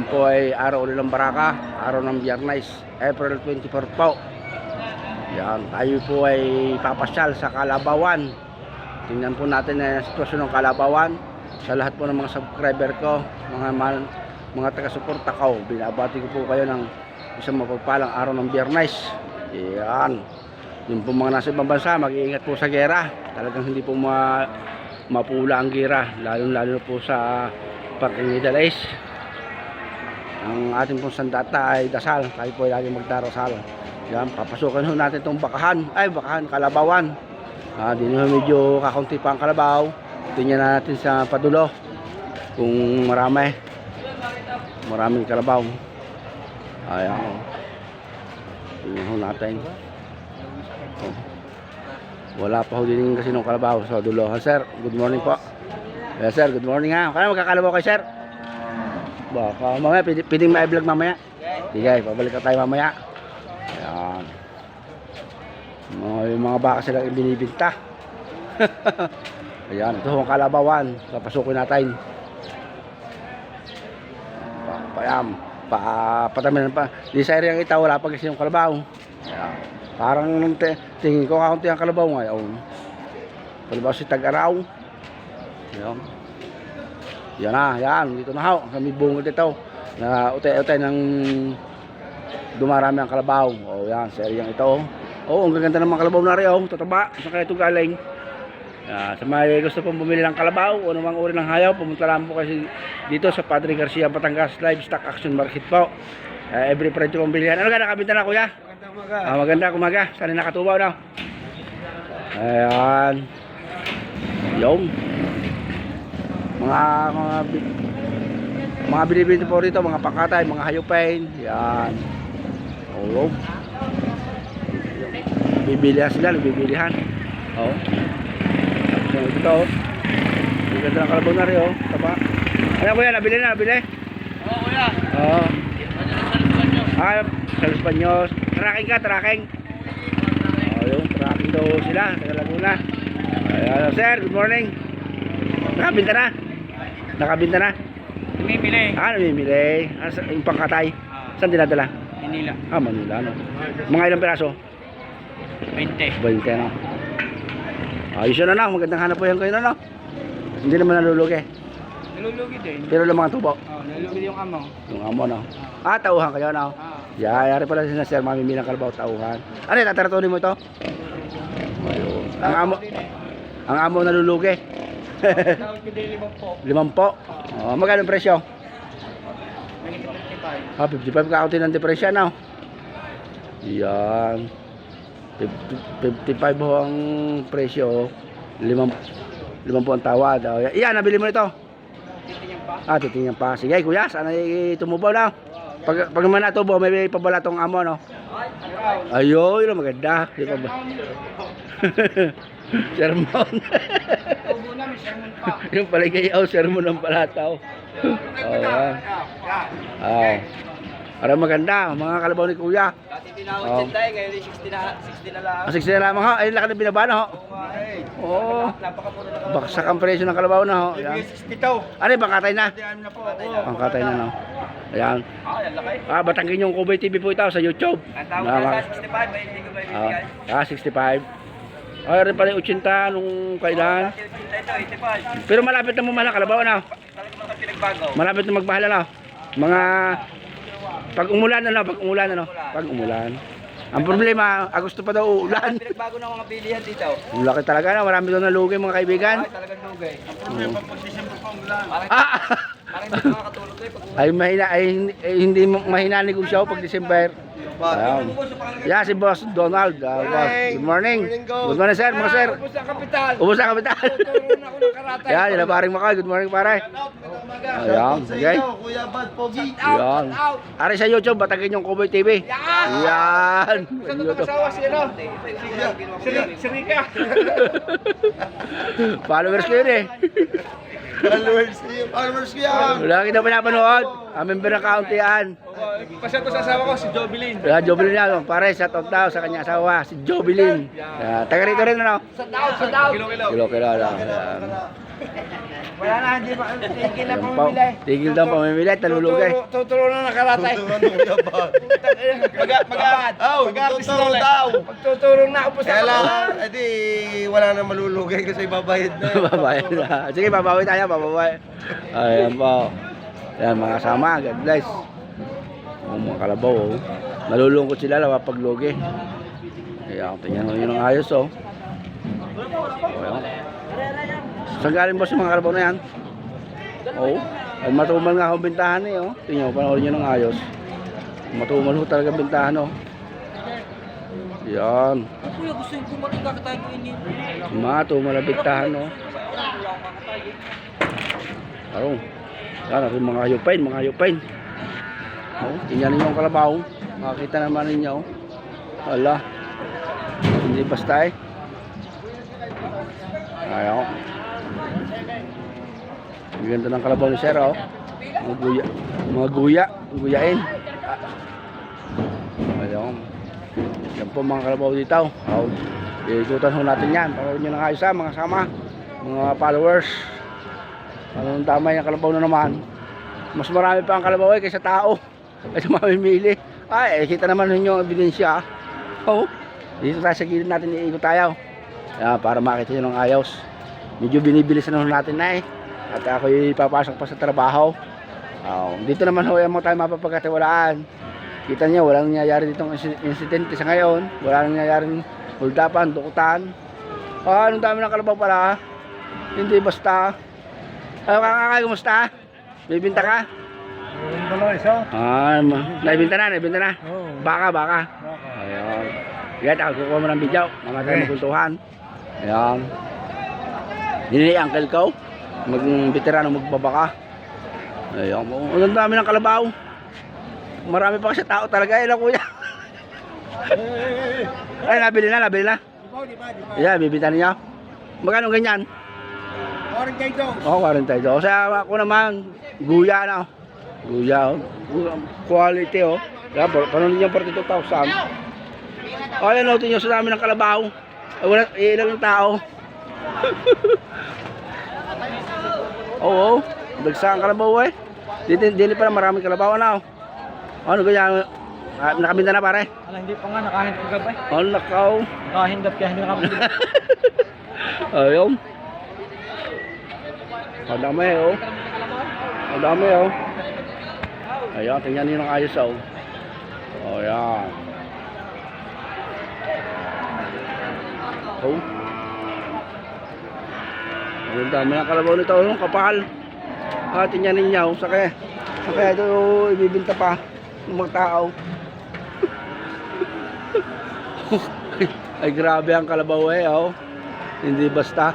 Ngayon po ay araw ulit ng Baraka, araw ng Biyernes, April 24 po. Yan, tayo po ay papasyal sa Kalabawan. Tingnan po natin ang sitwasyon ng Kalabawan. Sa lahat po ng mga subscriber ko, mga taga-suporta ko, binabati ko po kayo ng isang mapagpalang araw ng Biyernes. Yan. Yung po mga nasa ibang bansa, mag-iingat po sa gera. Talagang hindi po mapula ang gera, lalo po sa parking Middle East. Ang ating pong sandata ay dasal. Tayo po ay lagi magdarasal. Yan, papasukan ho natin itong bakahan, Kalabawan. Dito medyo kakaunti pa ang kalabaw. Tingnan natin sa padulo kung maraming kalabaw. Ayan. Tingnan ho natin. Wala pa ho din kasi ng kalabaw sa dulo. Sir, good morning po. Yes sir, good morning ha. Kaya magkakalabaw kay sir? Baka mamaya, pwedeng ma-vlog mamaya. Sige, pabalik na tayo mamaya. Ayan. Yung mga baka sila binibinta. Ayan, ito ang Kalabawan. Papasukin natin. Payam. Pataminan pa. Di sa area ng itaw, wala pa kasi yung kalabaw. Ayan. Parang tingin ko kaunti ang kalabaw ngayon. Kalabaw si Tag-Araw. Ayan. Yan na, yan. Dito na ho. Kami bungod dito. Na utay-utay ng dumarami ang kalabaw. O yan, sa area ito. O, ang gaganda ng mga kalabaw na rin. O, tataba. Saan kaya ito galing? Sa mga gusto pong bumili ng kalabaw o namang uri ng hayaw, pumunta lang po kasi dito sa Padre Garcia, Batangas Livestock Action Market po. Every Friday kong bilihan. Ano ka, nakabinta na kuya? Magandang umaga. Maganda kumaga. Sana nakatubaw na. Ayan. Yung mga binibili po rito, mga pakatay, mga hayupain. Yan. Oo. Bibilihan sila, bibilihan. Oo. So, ito. Ganda ng kalabaw na rin, oh. Taba. Ano kuya, nabili na, nabili? Oo, kuya. Oo. Ano Sa Espanyol. Tracking ka, tracking. Yung tracking daw sila, taga Laguna. Ayan, sir, good morning. Nakabinta na? Nakabinta na? Namimili. Namimili. Yung pangkatay. Saan dinadala? Manila. Manila, no? Mga ilang piraso? 20. 20, no? Ayos yun na, magandang hanap po yan kayo na, no? Hindi naman nalulugi. Nalulugi din. Pero lang mga tubo. Nalulugi yung amo. Yung amo, no? Tauhan kayo, no? Yari pala sila sir, mamimili ng kalabaw, tauhan. Ano yun, tataratunin mo ito? Ayun. Ang amo nalulugi. Tawag ko din 5 po. 5 po. Magkano ang presyo? 55. 55 kaunti ng depresya, no? Yan. 55 ho ang presyo. 5 po ang tawad. Yan, nabili mo ito. Titingnan pa. Titingnan pa. Sige, kuya, sana tumubaw na. Pag naman natubo, may pabala tong amo, no? Ayun, yun maganda. Sermon. Tubo na, may sermon pa. Yung paligayaw, sermon ng palataw. Para maganda, mga kalabaw ni kuya. Dati tinawag 80, ngayon 60 na lang. 60 na lamang ho, ay laki na binaba na ho. Oo. Napakamura na kalabaw. Baksak ang presyo ng kalabaw na ho. Ayan. 60 daw. Ano yung pangkatay na? na po. Pangkatay na, no? Ayan. Yan laki. Batangkin yung Kubay TV po ito sa YouTube. Ang tawag na sa 65, may hindi ko may bibigay. 65. Rin pala yung 80 nung kailan. Dati 80 ito, 85. Pero malapit na mamahal ang kalabaw na. Talagang mga pinagbago. Malapit na magmahal na. Mga pag umulan na, pag umulan. Ang problema, Agosto pa daw uulan. Pinagbago ng mga bilihan dito. Ang laki talaga na, marami doon nalugi mga kaibigan. Ay, talagang lugay. Ang problema pag December pa umulan. Parang hindi makakatulog kayo pag umulan. Hindi mahina negosyo pag December. Ayan. Yeah, si Boss Donald. Boss. Good morning. Good morning, sir. Mga sir. Ubus ang kapital. Ubus ang kapital. Tuturuan ako ng karate. Yan, yun na paring Makay. Good morning, pare. Ayan, sige. Kuya Bad Pogi. Yan. Ari sa YouTube, batagin yung Kuboy TV. Yan. Saan ito mag-asawa si ano? Si Rika. Followers ko yun eh. Followers ko yan. Wala kita pinapanood. Member ng county yan. Pasya ko sa asawa ko, si Jobilin. Jobilin yan. Pare, shout out daw sa kanya asawa. Si Jobilin. Taga rito rin ano? Sa daw. Kilo lang. Ayan. Wala na, hindi ba? Tigil na Ayan po. pamimili. Tigil daw pamimili, talulugay. Tuturo na nakaratay. Mag-abad. Tuturo daw. Pagtuturo na upos na Kailangan, edi wala na malulugay kasi babayad na. Babae na. Sige, babawi tayo, babawi. Ayan po. Ayan, mga kasama, God bless. Mga kalabaw, oh. Nalulungkot sila lawa pag lugi. Ayan, tingnan mo yun ang ayos, oh. Ayan. Saan galing boss yung mga kalabaw na yan? Oo. Ay matumal nga akong bintahan eh, oh. Tingnan mo, panoorin nyo ng ayos. Matumal ho talaga bintahan, oh. Yan. Kuya, gusto yung kumating kakatayin ko yun. Matumal na bintahan, oh. Arong. Yan, rin mga hayupain. Oh, tingnan ninyo ang kalabaw. Makikita naman ninyo. Hala. Hindi basta eh. Ayaw. Ang ganda ng kalabaw ni Sir, oh. Guyain. Ayaw. Yan po mga kalabaw dito. Oh. Ikutan ho natin yan. Para nyo ng ayos ha, mga sama. Mga followers. Anong tama yung kalabaw na naman. Mas marami pa ang kalabaw kaysa tao. Ay mamimili. Ay, kita naman ninyo ang ebidensya. Oh. Dito tayo sa gilid natin, iikot tayo. Para makita nyo ng ayos. Medyo binibilis na natin na eh. At ako ipapasok pa sa trabaho. Dito naman ho yung mga tayo mapapagkatiwalaan. Kita nyo, walang nangyayari ditong insidente sa ngayon. Walang nangyayari huldapan, dukutan. Anong dami ng kalabaw pala. Hindi basta. Kakakay, kumusta? Bibinta ka? Yung dalawa isa. Naibinta na. Oo. Baka. Ayun. Yan, ako kukuha mo ng video. Mamatay magkuntuhan. Ayan. Hindi uncle ko. Veterano magbabaka. Ayan. Ang dami ng kalabaw. Marami pa kasi tao talaga. Ilang kuya. Ay, nabili na. Di ba? Ayan, bibinta niya. Magkano ganyan? Orange kayo daw. Oo, 42. Sa ako naman, guya na. Guya, oh. Quality, oh. Kaya, paano niyo 42,000? O, yan, notin nyo sa dami ng kalabaw. Wala, ilan ng tao. Oo, dagsa ang kalabaw, eh. Dili pala maraming kalabaw, ano? Ano ganyan? Nakabinta na, pare? Ala, hindi pa nga, nakahint ko gabay. Oh, nakaw. Nakahindap kaya hindi nakabili. Ayun. Ang dami, oh. Ang dami, oh. Ayan, tingnan nyo ng ayos, oh. Oh, yan. Oh. Ang dami ng kalabaw nito, oh. Kapal. Tingnan ninyo, sakay. Sakay ito, ibibinta pa ng mga tao. Ay, grabe ang kalabaw, eh, oh. Hindi basta.